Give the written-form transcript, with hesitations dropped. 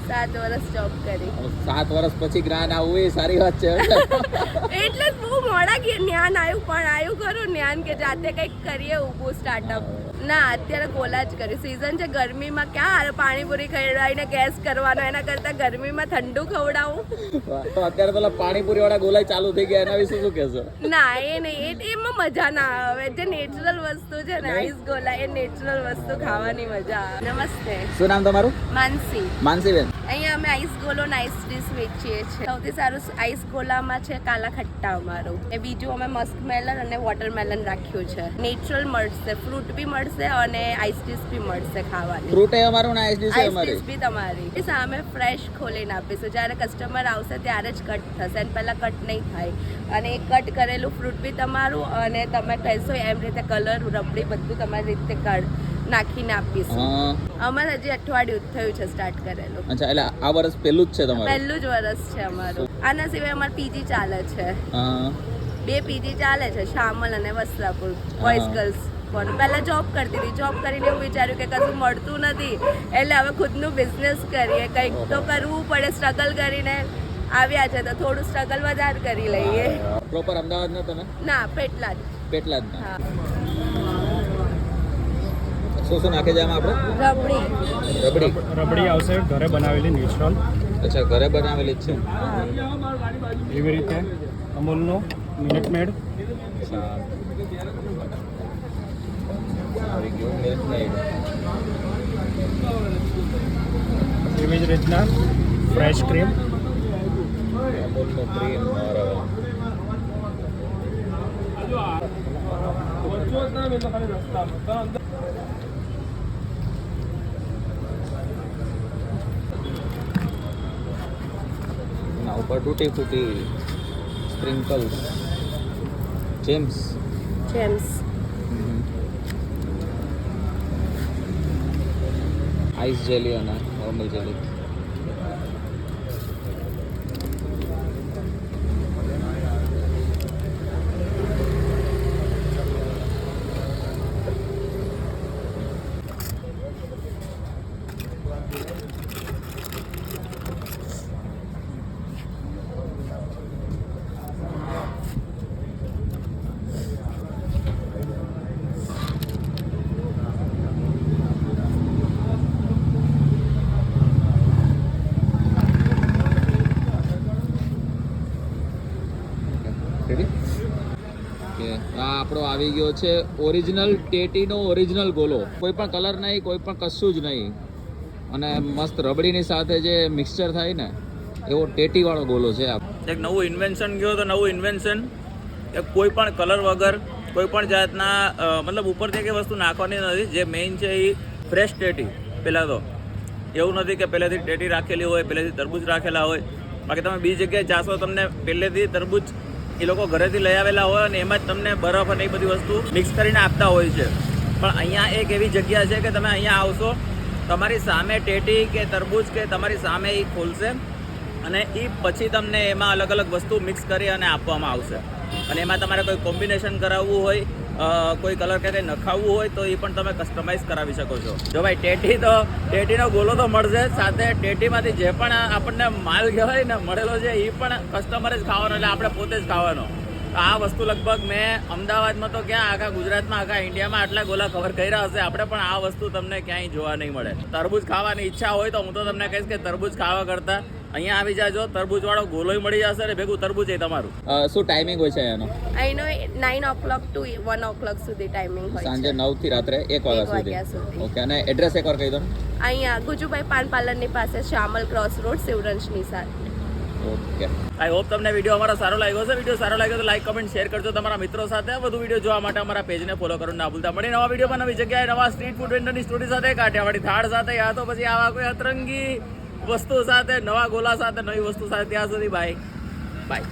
7 વર્ષ જોબ કરી. 7 વર્ષ પછી જ્ઞાન આવવું એ સારી વાત છે. એટલે જ બહુ મોડા જ્ઞાન આવ્યું, પણ આવ્યું ખરું જ્ઞાન કે જાતે કંઈક કરીએ ઊભું સ્ટાર્ટઅપ. ના, અત્યારે ગોલા જ કરી. સીઝન છે ગરમીમાં, ક્યાં પાણીપુરી ખવડાવીને ગેસ કરવાનો, એના કરતાં ગરમીમાં ઠંડુ ખવડાવું. તો અત્યારે તો પાણીપુરી વાળા ગોલાઈ ચાલુ થઈ ગયા, એના વિશે શું કહેશો? ના, એ નહીં, એમાં મજા ના આવે. જે નેચરલ વસ્તુ છે ને, આઈસ ગોલા, એ નેચરલ વસ્તુ ખાવાની મજા આવે. નમસ્તે. શું નામ તમારું? માનસી. માનસીબેન. અહીંયા અમે આઈસ ગોલો ને આઈસ ડીશ વેચીએ છીએ. સૌથી સારું આઈસ ગોલામાં છે કાલા ખટ્ટા અમારું. એ બીજું અમે મસ્ક મેલન અને વોટરમેલન રાખ્યું છે. નેચરલ મળશે, ફ્રૂટ બી મળશે અને આઈસ ડીશ બી મળશે ખાવાની. ફ્રૂટ એ અમારું ને આઈસ ડીશ એ અમારી. આઈસ ડીશ બી તમારી. એ સામે ફ્રેશ ખોલીને આપીશું. જ્યારે કસ્ટમર આવશે ત્યારે જ કટ થશે, અને પહેલા કટ નહીં થાય. અને એ કટ કરેલું ફ્રૂટ બી તમારું, અને તમે કહેશો એમ રીતે કલર રબડી બધું તમારી રીતે નાખીને આપીશું. અમારે હજી અઠવાડિયું થયું છે સ્ટાર્ટ કરેલું. અચ્છા, એટલે આ વર્ષ પહેલું જ છે તમારું? પહેલું જ વર્ષ છે અમારું. આના સિવાય અમારે પીજી ચાલે છે. 2 પીજી ચાલે છે, શામલ અને વસ્ત્રાપુર, બોયઝ ગર્લ્સ. પહેલા જોબ કરતી હતી. જોબ કરીને એવું વિચાર્યું કે કશું મળતું નથી, એટલે હવે ખુદનું બિઝનેસ કરીએ. કંઈક તો કરવું પડે. સ્ટ્રગલ કરીને આવ્યા છે તો થોડું સ્ટ્રગલ વધારે કરી લઈએ. પ્રોપર અમદાવાદ ના તમે? ના, પેટલાદ. પેટલાદ. હા. શું નાખે છે આમાં આપણે? રબડી આવશે ઘરે બનાવેલી નેચરલ. અચ્છા, ઘરે બનાવેલી જ છે. એવી રીતે અમૂલનો મિનિટ મેડ. એવી જ રીતના ફ્રેશ ક્રીમ. અમૂલનો ક્રીમ. ઉપર ટૂટી ફૂટી સ્પ્રિંકલ્સ. જેમ્સ. આઈસ જેલી અને નોર્મલ જેલી. આ આપણો આવી ગયો છે ઓરિજિનલ ટેટીનો ઓરિજિનલ ગોલો. કોઈ પણ કલર નહીં, કોઈ પણ કશું જ નહીં, અને મસ્ત રબડીની સાથે જે મિક્સચર થાય ને એવો ટેટી વાળો ગોલો છે. એક નવું ઇન્વેન્શન ગયો તો નવું ઇન્વેન્શન કે કોઈ પણ કલર વગર કોઈ પણ જાતના મતલબ ઉપરથી કંઈ વસ્તુ નાખવાની નથી. જે મેઇન છે એ ફ્રેશ ટેટી. પહેલાં તો એવું નથી કે પહેલેથી ટેટી રાખેલી હોય, પહેલેથી તરબૂચ રાખેલા હોય. બાકી તમે બીજી જગ્યાએ જાશો તમને પહેલેથી તરબૂચ એ લોકો ઘરેથી લઈ આવેલા હોય અને એમાં જ તમને બરફ અને એ બધી વસ્તુ મિક્સ કરીને આપતા હોય છે. પણ અહીંયા એક એવી જગ્યા છે કે તમે અહીંયા આવશો, તમારી સામે ટેટી કે તરબૂચ કે તમારી સામે એ ખોલશે અને એ પછી તમને એમાં અલગ અલગ વસ્તુ મિક્સ કરી અને આપવામાં આવશે. અને એમાં તમારે કોઈ કોમ્બિનેશન કરાવવું હોય, કોઈ કલર કે કંઈ નખાવવું હોય તો એ પણ તમે કસ્ટમાઇઝ કરાવી શકો છો. જો ભાઈ ટેટીનો ગોલો તો મળશે, સાથે ટેટીમાંથી જે પણ આપણને માલ કહેવાય ને મળેલો છે એ પણ કસ્ટમરે જ ખાવાનો, એટલે આપણે પોતે જ ખાવાનો. આ વસ્તુ લગભગ મેં અમદાવાદમાં તો ક્યાં, આખા ગુજરાતમાં, આખા ઇન્ડિયામાં આટલા ગોલા કવર કર્યા હશે. આપણે પણ આ વસ્તુ તમને ક્યાંય જોવા નહીં મળે. તરબૂચ ખાવાની ઈચ્છા હોય તો હું તો તમને કહીશ કે તરબૂચ ખાવા કરતાં અહીંયા આવી જાજો. તરબૂચ વાળો ગોલોય મળી જશે અને ભેગું તરબૂચ એ તમારું. શું ટાઈમિંગ હોય છે એનો? અહીંનો 9 o'clock to 1 o'clock સુધી ટાઈમિંગ હોય છે. સાંજે 9 થી રાત્રે 1 વાગ્યા સુધી. ઓકે, અને એડ્રેસ એકવાર કહી દો ને. અહીંયા ગુજુભાઈ પાન પાર્લરની પાસે, શામલ ક્રોસ રોડ, શિવરંજની સાથે. ઓકે, આઈ હોપ તમને વિડીયો અમારો સારો લાગ્યો હશે. વિડીયો સારો લાગ્યો તો લાઈક, કમેન્ટ, શેર કરજો તમારા મિત્રો સાથે. વધુ વિડીયો જોવા માટે અમારા પેજને ફોલો કરવાનું ના ભૂલતા. મળી નવા વિડીયોમાં નવી જગ્યાએ નવા સ્ટ્રીટ ફૂડ વેન્ડરની સ્ટોરી સાથે, કાઠિયાવાડી થાળ સાથે, યા તો પછી આવા કોઈ અતરંગી વસ્તુ સાથે, નવા ગોલા સાથે, નવી વસ્તુ સાથે. ત્યાં સુધી બાય.